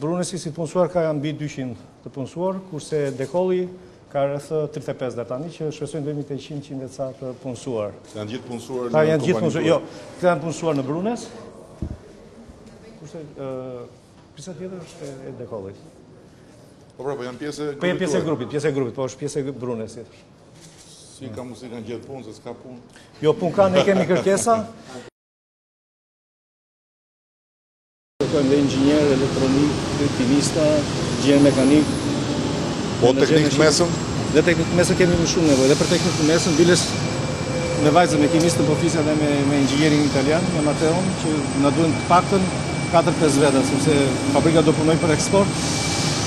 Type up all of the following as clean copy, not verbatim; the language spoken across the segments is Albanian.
Brunesi si të punësuar ka mbi 200 të punësuar, kurse dekolli ka rreth 35 deri tani që shpresojmë deri te 100 ca të punësuar. Janë gjithë punësuar në janë gjithë punësuar. Jo, këta janë punësuar në Brunes. Kurse pjesa tjetër është e dekollit. Po janë pjesë e grupit. Po janë pjesë e grupit, po është pjesë e Brunesit. Si ka mundësi kanë gjetë punë, se s'ka punë? Jo, punë ka, ne kemi kërkesa. Kërkojmë dhe inxhinier, elektronik, kimista, inxhinier mekanik. Po teknik të mesëm? Dhe teknik të mesëm kemi më shumë nevojë. Dhe për teknik të mesëm, biles me vajzë me kimistën po fisja dhe me inxhinierin italian, me Mateon, që na duhen të paktën 4-5 veta, sepse fabrika do punojë për eksport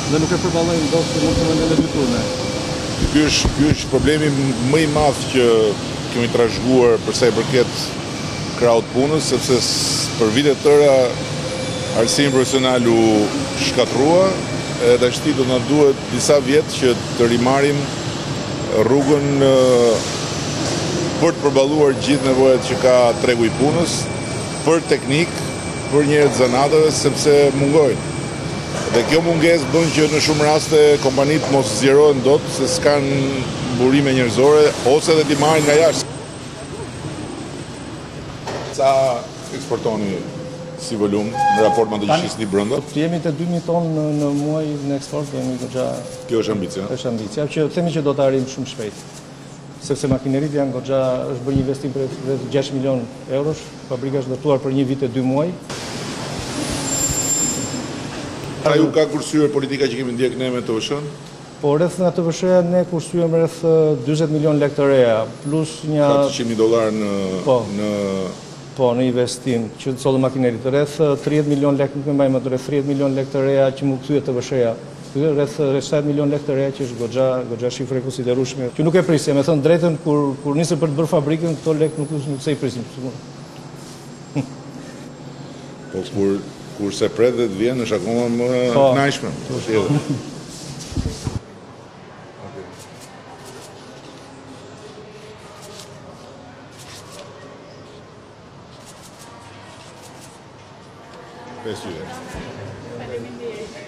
dhe nuk e përballojmë dot që mund të vendem në dy turne. Ky është problemi më i madh që kemi trashëguar për sa i përket kraut punës, sepse për vite të tëra arsimit profesional u shkatrua, e tashti do na duhet disa vjet që të rimarim rrugën për të përballuar gjithë nevojat që ka tregu i punës, për teknik, për njerëz zanatëve, sepse mungojnë. Dhe kjo mungesë bën që në shumë raste kompanitë mos zgjerohen dot, se s'kan burime njerëzore ose edhe t'i marrin nga jashtë. Sa eksportoni si volum në raport me ato që shisni brenda? Jemi te 2000 tonë në muaj në eksport, jemi goxha. Kjo është ambicia. Është ambicia që themi që do të arrijmë shumë shpejt. Sepse makineritë janë goxha, është bërë një investim për rreth 6 milion eurosh, fabrika është ndërtuar për 1 vit e 2 muaj. A ju ka kursyer politika që kemi ndjek ne me TVSH-n? Po rreth nga TVSH-ja ne kursyem rreth 40 milion lekë të reja, plus një $400,000 në investim që të sollë makinerit. Rreth 30 milion lekë, nuk e mbaj më të rreth 30 milion lekë të reja që mu kthye TVSH-ja. Rreth 7 milion lekë të reja që është goxha shifre konsiderueshme. Që nuk e prisje, me thënë drejtën kur nisëm për të bërë fabrikën, këto lekë nuk se i prisim. Po kur se pret dhe të vjen, është akoma më kënaqshme. Faleminderit.